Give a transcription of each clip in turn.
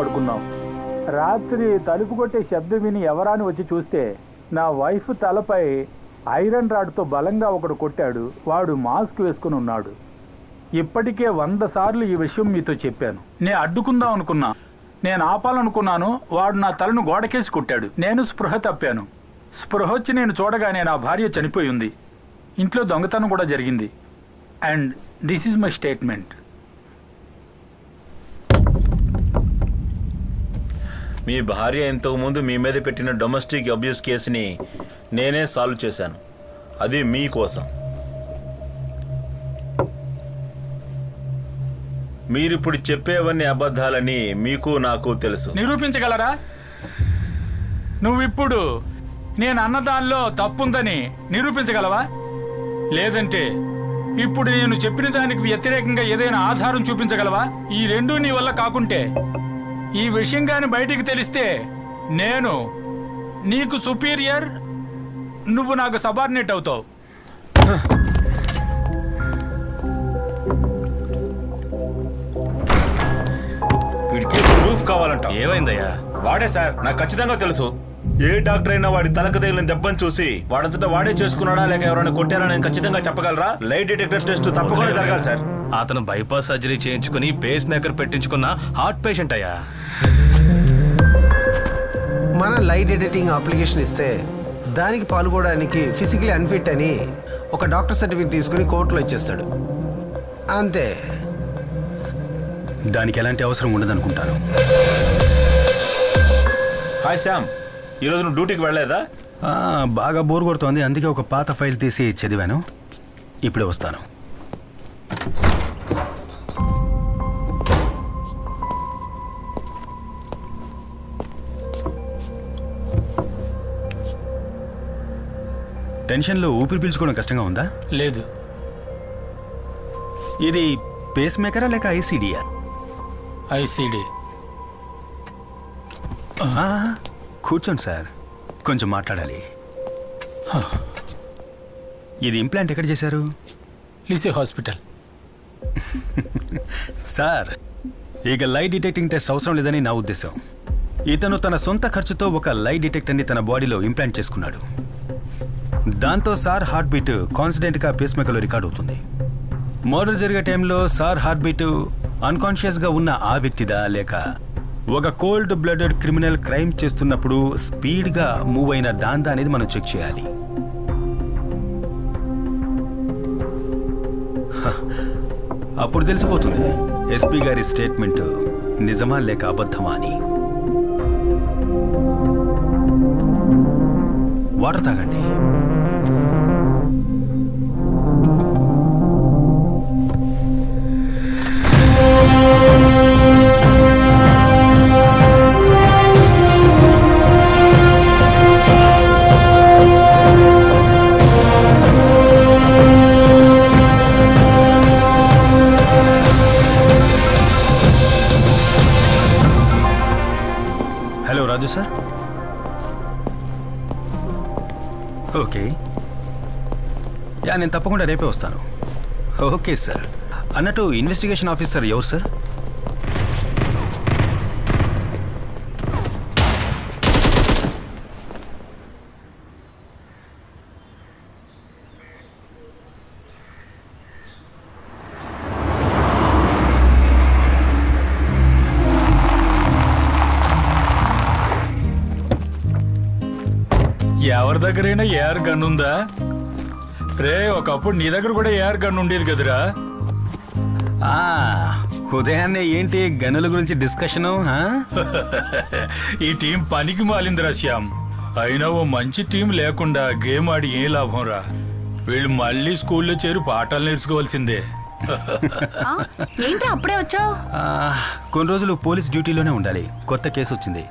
పడుకున్నాం. రాత్రి తలుపు కొట్టే శబ్దం విని ఎవరాని వచ్చి చూస్తే నా వైఫ్ తలపై ఐరన్ రాడ్తో బలంగా ఒకడు కొట్టాడు. వాడు మాస్క్ వేసుకుని ఉన్నాడు. ఇప్పటికే 100 సార్లు ఈ విషయం మీతో చెప్పాను. నేను అడ్డుకుందాం అనుకున్నా, నేను ఆపాలనుకున్నాను. వాడు నా తలను గోడకేసి కొట్టాడు. నేను స్పృహ తప్పాను. స్పృహ వచ్చి నేను చూడగానే నా భార్య చనిపోయి ఉంది. ఇంట్లో దొంగతనం కూడా జరిగింది. And this is my statement. మీ భార్య ఇంతకుముందు మీ మీద పెట్టిన డొమెస్టిక్ అబ్యూస్ కేసుని నేనే సాల్వ్ చేశాను. అది మీకోసం. మీరిప్పుడు చెప్పేవన్నీ అబద్ధాలని మీకు నాకు తెలుసు. నిరూపించగలరా? నువ్విప్పుడు నేను అన్నదానిలో తప్పుందని నిరూపించగలవా? లేదంటే ఇప్పుడు నేను చెప్పిన దానికి వ్యతిరేకంగా ఏదైనా ఆధారం చూపించగలవా? ఈ రెండూ నీ వల్ల కాకుంటే, ఈ విషయం కాని బయటికి తెలిస్తే నేను నీకు సుపీరియర్, నువ్వు నాకు సబార్డినేట్ అవుతావు. వీడికి ప్రూఫ్ కావాలంట. ఏమైందయ్యా? వాడే సార్, నాకు ఖచ్చితంగా తెలుసు. ఏ డాక్టర్ అయినా వాడి తలకు తగిలిన దెబ్బను చూసి వాడంతటా వాడే చేసుకున్నాడా లేక ఎవరైనా కొట్టారా నేను ఖచ్చితంగా చెప్పగలరా? లై డిటెక్టర్ టెస్ట్ తప్పకుండా జరగాలి సార్. అతను బైపాస్ సర్జరీ చేయించుకుని పేస్ మేకర్ పెట్టించుకున్న హార్ట్ పేషెంట్ అయ్యా. మన లైట్ ఎడిటింగ్ అప్లికేషన్ ఇస్తే దానికి పాల్గొనడానికి ఫిజికలీ అన్ఫిట్ అని ఒక డాక్టర్ సర్టిఫికేట్ తీసుకుని కోర్టులో ఇచ్చేస్తాడు. అంతే. దానికి ఎలాంటి అవసరం ఉండదనుకుంటాను. హాయ్ శామ్, ఈరోజు నువ్వు డ్యూటీకి వెళ్ళలేదా? బాగా బోర్ కొడుతోంది, అందుకే ఒక పాత ఫైల్ తీసి చదివాను. ఇప్పుడే వస్తాను. టెన్షన్లో ఊపిరి పీల్చుకోవడం కష్టంగా ఉందా? లేదు. ఇది పేస్ మేకరా లేక ఐసీడీయా? ఐసీడీ. కూర్చోండి సార్, కొంచెం మాట్లాడాలి. ఇది ఇంప్లాంట్ ఎక్కడ చేశారు? లిసే హాస్పిటల్. సార్, ఇక లై డిటెక్టింగ్ టెస్ట్ అవసరం లేదని నా ఉద్దేశం. ఇతను తన సొంత ఖర్చుతో ఒక లై డిటెక్టర్ని తన బాడీలో ఇంప్లాంట్ చేసుకున్నాడు. దాంతో సార్ హార్ట్ బీట్ కాన్స్టెంట్గా పేస్ మేకర్లో రికార్డ్ అవుతుంది. మర్డర్ జరిగే టైంలో సార్ హార్ట్ బీట్ అన్కాన్షియస్గా ఉన్న ఆ వ్యక్తిదా లేక ఒక కోల్డ్ బ్లడెడ్ క్రిమినల్ క్రైమ్ చేస్తున్నప్పుడు స్పీడ్గా మూవ్ అయిన దాందా అనేది మనం చెక్ చేయాలి. అప్పుడు తెలిసిపోతుంది ఎస్పీ గారి స్టేట్మెంట్ నిజమా లేక అబద్ధమా అని. వాటర్ తాగండి. హలో రాజు సార్. ఓకే, నేను తప్పకుండా రేపే వస్తాను. Okay sir. అన్నట్టు ఇన్వెస్టిగేషన్ ఆఫీసర్ ఎవరు సార్? ఎవరి దగ్గరైనా ఏఆర్ గన్ ఉందా రే? ఒకప్పుడు నీ దగ్గర కూడా ఏఆర్ గన్ ఉండేది కదరా. ఉదయాన్నే ఏంటి గనుల గురించి డిస్కషను? ఈ టీం పనికి మాలిందిరా శ్యామ్. అయినా ఓ మంచి టీం లేకుండా గేమ్ ఆడి ఏం లాభం రా. వీళ్ళు మళ్ళీ స్కూల్లో చేరి పాఠాలు నేర్చుకోవాల్సిందే. ఏంటి అప్పుడే వచ్చావు? కొన్ని రోజులు పోలీస్ డ్యూటీలోనే ఉండాలి. కొత్త కేసు వచ్చింది.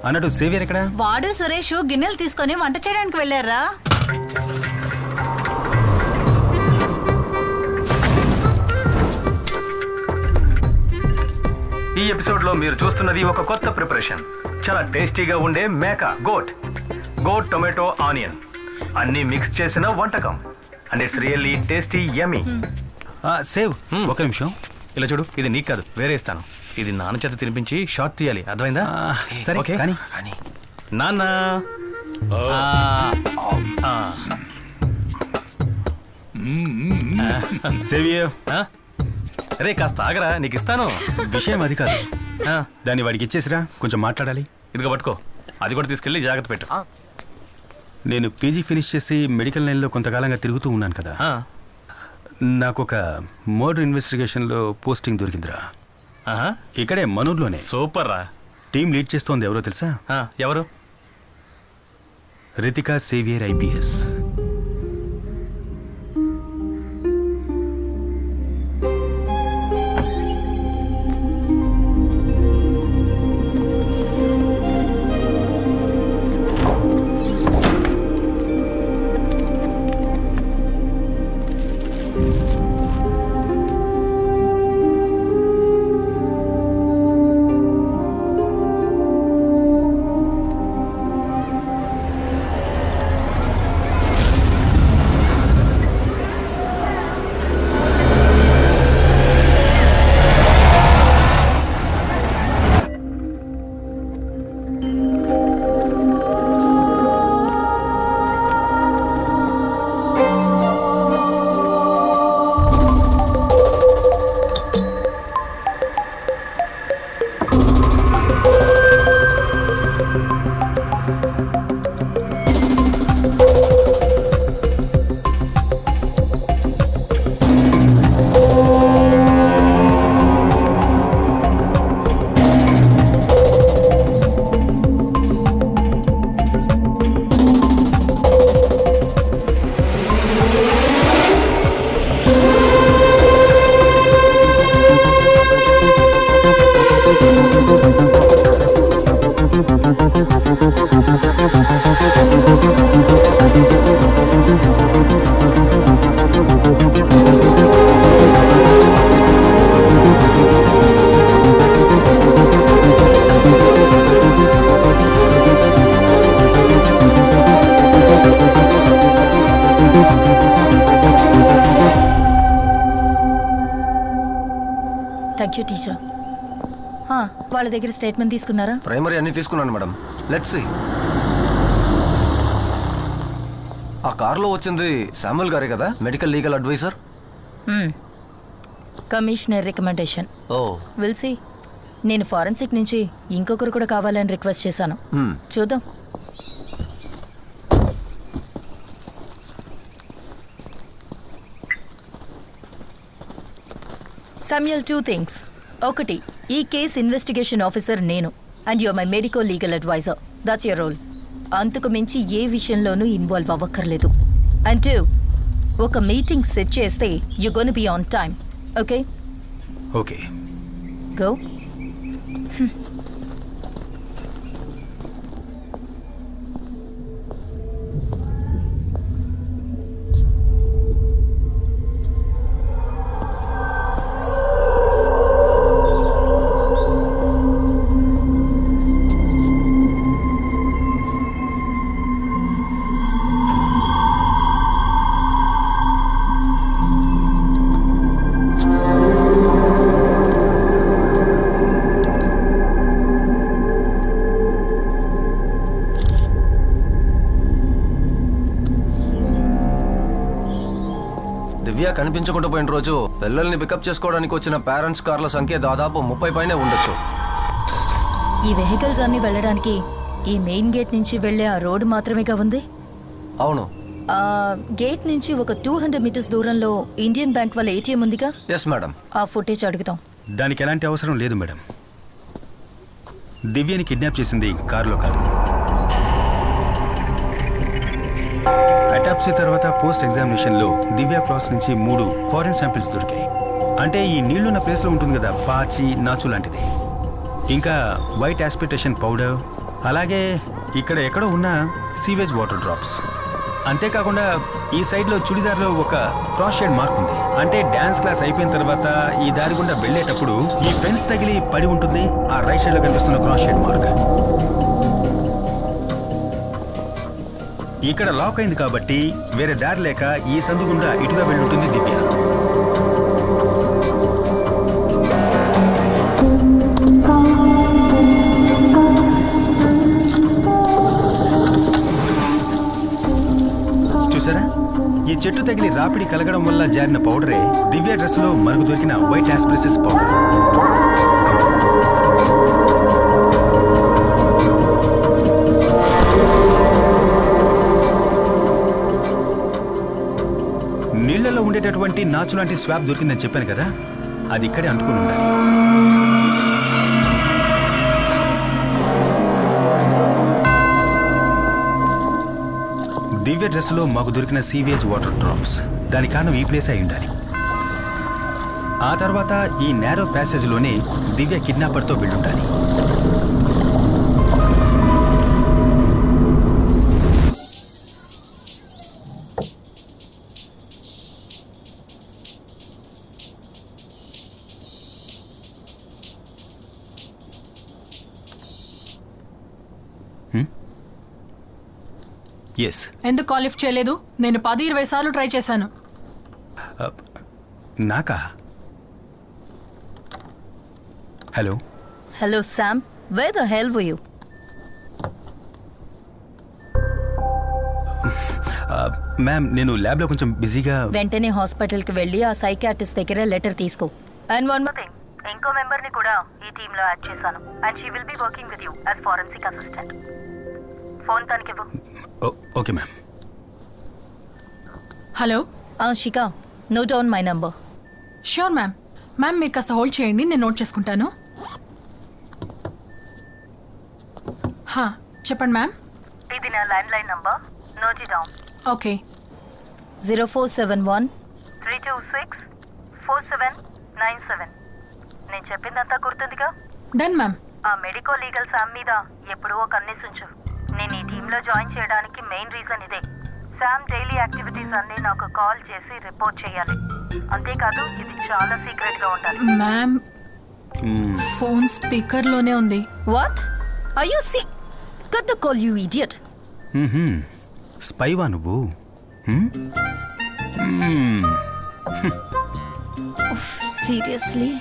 అన్నట్టు సేవియర్ ఎక్కడ? వాడు సురేష్ గిన్నెలు తీసుకొని వంట చేయడానికి వెళ్ళారా? ఈ ఎపిసోడ్ లో మీరు చూస్తున్నది ఒక కొత్త ప్రిపరేషన్. చాలా టేస్టీగా ఉండే మేక గోట్ టొమాటో ఆనియన్ అన్ని మిక్స్ చేసిన వంటకం. And it's really tasty yummy. Save ఒక నిమిషం. ఇలా చూడు, ఇది నీకు కాదు, వేరే ఇస్తాను. ఇది నాన్న చేత తినిపించి షార్ట్ తీయాలి, అర్థమైందా? సరే ఓకే. కానీ నాన్న సేవియర్ రే కాస్త ఆగరా, నీకు ఇస్తాను. విషయం అది కాదు, ఆ, దాన్ని వాడికి ఇచ్చేసిరా, కొంచెం మాట్లాడాలి. ఇదిగో పట్టుకో, అది కూడా తీసుకెళ్ళి జాగ్రత్త పెట్టు. నేను పీజీ ఫినిష్ చేసి మెడికల్ లైన్లో కొంతకాలంగా తిరుగుతూ ఉన్నాను కదా. ఆ, నాకు ఒక మర్డర్ ఇన్వెస్టిగేషన్లో పోస్టింగ్ దొరికిందిరా. ఆహా, ఇక్కడే మనూర్లోనే. సూపర్ రా. టీం లీడ్ చేస్తోంది ఎవరో తెలుసా? ఆ, ఎవరు? Ritika saviour IPS. Thank you teacher. వాళ్ళ దగ్గర స్టేట్మెంట్ తీసుకున్నారా? ప్రైమరీ అన్ని తీసుకున్నాను మేడం. Let's see. ఆ కార్లో వచ్చింది శామ్యుల్ గారే కదా, medical legal advisor? Commissioner recommendation. Oh, will see. నేను ఫారెన్సిక్ నుంచి ఇంకొకరు కూడా కావాలని రిక్వెస్ట్ చేశాను. చూద్దాం. Samuel, 2 things. ఒకటి, ఈ కేస్ ఇన్వెస్టిగేషన్ ఆఫీసర్ నేను, and your my medical legal adviser. That's your role. అంతకు మించి ఏ విషయంలోనూ ఇన్వాల్వ్ అవ్వక్కర్లేదు. అండ్ 2, ఒక మీటింగ్ సెట్ చేస్తే you gonna be on time. Okay? Okay. Go. Divya కనిపించకుండా పోయిన రోజు పిల్లల్ని పికప్ చేసుకోవడానికి వచ్చిన పేరెంట్స్ కార్ల సంఖ్య దాదాపు 30 పైనే ఉండొచ్చు. ఈ వెహికల్స్ అన్ని వెళ్ళడానికి ఈ మెయిన్ గేట్ నుంచి వెళ్ళే ఆ రోడ్డు మాత్రమేగా ఉంది? అవును. ఆ గేట్ నుంచి ఒక 200 మీటర్స్ దూరంలో ఇండియన్ బ్యాంక్ వాళ్ళ ATM ఉందిగా? Yes madam. ఆ ఫుటేజ్ అడుగుతాం. దానికి ఎలాంటి అవసరం లేదు మేడం. దివ్యని కిడ్నాప్ చేసింది కారులో కాదు. అటాప్సీ తర్వాత పోస్ట్ ఎగ్జామినేషన్లో దివ్య క్రాస్ నుంచి 3 ఫారిన్ శాంపిల్స్ దొరికాయి. అంటే ఈ నీళ్లున్న ప్లేస్లో ఉంటుంది కదా, పాచి, నాచు లాంటిది. ఇంకా వైట్ ఆస్పిటేషన్ పౌడర్, అలాగే ఇక్కడ ఎక్కడో ఉన్న సీవేజ్ వాటర్ డ్రాప్స్. అంతేకాకుండా ఈ సైడ్లో చుడిదార్లో ఒక క్రాస్ షేడ్ మార్క్ ఉంది. అంటే డ్యాన్స్ క్లాస్ అయిపోయిన తర్వాత ఈ దారి గుండా వెళ్ళేటప్పుడు ఈ ఫెన్స్ తగిలి పడి ఉంటుంది. ఆ రైట్ సైడ్లో కనిపిస్తున్న క్రాస్ షేడ్ మార్క్. ఇక్కడ లాక్ అయింది కాబట్టి వేరే దారి లేక ఈ సందు గుండా ఇటుగా వెళ్ళుంటుంది దివ్య. చూసారా, ఈ చెట్టు తగిలి రాపిడి కలగడం వల్ల జారిన పౌడరే దివ్య డ్రెస్లో మనకు దొరికిన వైట్ ఆస్ప్రెసిస్ పౌడర్. నీళ్లలో ఉండేటటువంటి నాచు లాంటి స్వాబ్ దొరికిందని చెప్పాను కదా, అది ఇక్కడే అంటుకుని ఉండాలి. దివ్య డ్రెస్లో మాకు దొరికిన సీవేజ్ వాటర్ డ్రాప్స్, దాని కారణం ఈ ప్లేస్ అయి ఉండాలి. ఆ తర్వాత ఈ నేరో ప్యాసేజ్లోనే దివ్య కిడ్నాపర్తో వెళ్ళుండాలి. ఎస్. ఎందుకు కాల్ లిఫ్ట్ చేయలేదు? నేను 10-20 సార్లు ట్రై చేశాను. నాకా? Hello hello Sam, where the hell were you? Ma'am, నేను ల్యాబ్లో కొంచెం బిజీగా. వెంటనే హాస్పిటల్కి వెళ్ళి ఆ సైకాట్రిస్ట్ దగ్గర లెటర్ తీసుకో. అండ్ వన్ మోర్ థింగ్, ఇంకో మెంబర్ని కూడా ఈ టీంలో యాడ్ చేశాను. And she will be working with you as forensic assistant. Phone తనకివ్వు. Okay ma'am. Hello. Shikha, note down my number. Sure ma'am. Ma'am మీరు కాస్త హోల్డ్ చేయండి, నేను నోట్ చేసుకుంటాను. చెప్పండి మ్యామ్. ఇది నా landline number, note it down. Okay. 0471 326 4797. నేను చెప్పిందంతా గుర్తుందిగా? Done ma'am. ఆ మెడికో లీగల్ శామ్ మీద ఎప్పుడూ ఒక కన్నేసుంచు. నేను ఈ టీంలో జాయిన్ చేయడానికి మెయిన్ రీజన్ ఇదే. శామ్ డైలీ యాక్టివిటీస్ అన్నీ నాకు కాల్ చేసి రిపోర్ట్ చేయాలి. అంతేకాదు, ఇది చాలా సీక్రెట్ గా ఉండాలి. మ్యామ్, ఫోన్ స్పీకర్లోనే ఉంది. What are you see? Cut the call, you idiot. స్పైవా నువ్వు? సీరియస్లీ?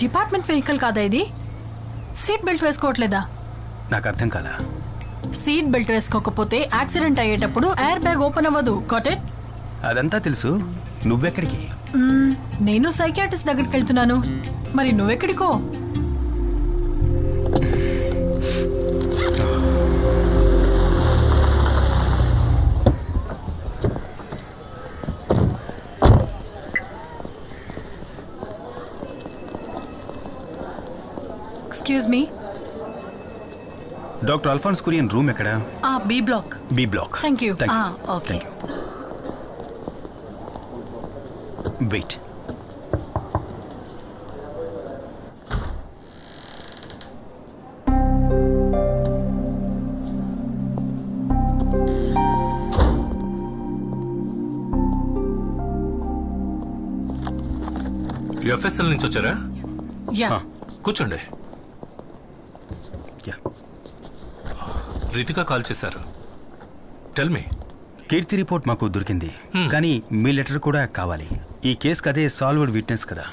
డిపార్ట్మెంట్ వెహికల్ కాదా ఇది? సీట్ బెల్ట్ వేసుకోవట్లేదా? నాకు అర్థం కాలా. సీట్ బెల్ట్ వేసుకోకపోతే యాక్సిడెంట్ అయ్యేటప్పుడు ఎయిర్ బ్యాగ్ ఓపెన్ అవ్వదు. Got it? అదంతా తెలుసు. నువ్వెక్కడికి? నేను సైకియాట్రిస్ట్ దగ్గరికి వెళ్తున్నాను. మరి నువ్వెక్కడికో? Excuse me. Doctor Alphonse Kurian room ఎక్కడ? B block. B block. Thank you. Okay. Wait. FSL నుంచి వచ్చారా? యా. కూర్చోండి. యా. రితిక కాల్ చేశారు. Tell me. కీర్తి రిపోర్ట్ మాకు దొరికింది, కానీ మీ లెటర్ కూడా కావాలి. ఈ కేసుకి అదే సాల్వ్డ్ విట్నెస్ కదా.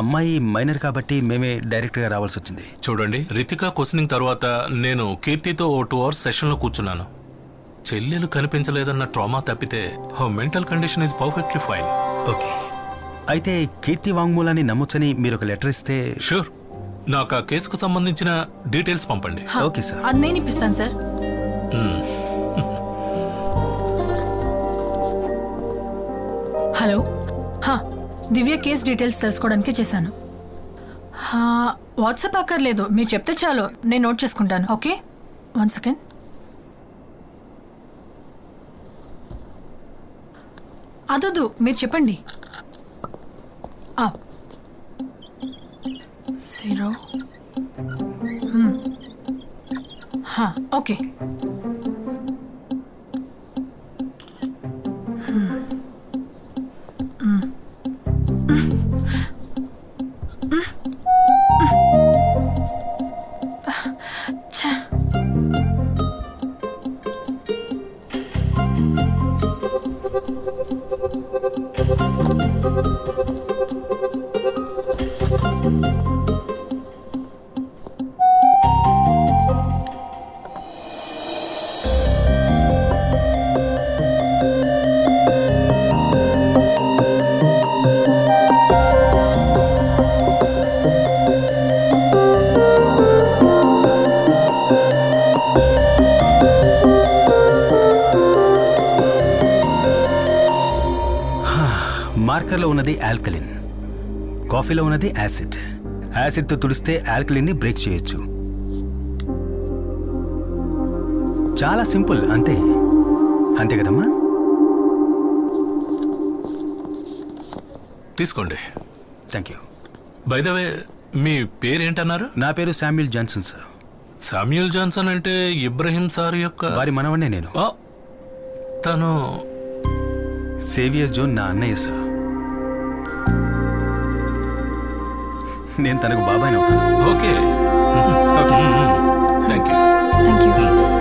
అమ్మాయి మైనర్ కాబట్టి మేమే డైరెక్ట్గా రావాల్సి వచ్చింది. చూడండి, రితిక క్వశ్చనింగ్ తర్వాత నేను కీర్తితో 2 hours సెషన్లో కూర్చున్నాను. చెల్లెలు కనిపించలేదన్న ట్రామా తప్పితే mental condition is perfectly fine. Okay, అయితే కీర్తి వాంగ్మూలాన్ని నమ్మొచ్చని మీరు ఒక లెటర్ ఇస్తే. షూర్. నాకు ఆ కేసుకు సంబంధించిన డీటెయిల్స్ పంపండి. Okay sir. అది నేను ఇప్పిస్తాను సార్. హలో. దివ్య కేస్ డీటెయిల్స్ తెలుసుకోవడానికి చేశాను. వాట్సాప్ అక్కర్లేదు, మీరు చెప్తే చాలు, నేను నోట్ చేసుకుంటాను. Okay, 1 second. అదొద్దు, మీరు చెప్పండి. 0. ఓకే. చక్కెరలో ఉన్నది ఆల్కలిన్, కాఫీలో ఉన్నది యాసిడ్. యాసిడ్తో తుడిస్తే ఆల్కలిన్ని బ్రేక్ చేయొచ్చు. చాలా సింపుల్, అంతే అంతే కదమ్మా. తీసుకోండి. Thank you. By the way, మీ పేరేంటన్నారు? నా పేరు Samuel Johnson sir. Samuel Johnson అంటే ఇబ్రహీం సార్ యొక్క వారి మనవన్నే నేను. ఆ, తను సేవియర్ జోన్ నా అన్నయ్య సార్. నేను తనకు బాబాయ్ అవుతాను. Okay. Okay sir. Thank you. Thank you.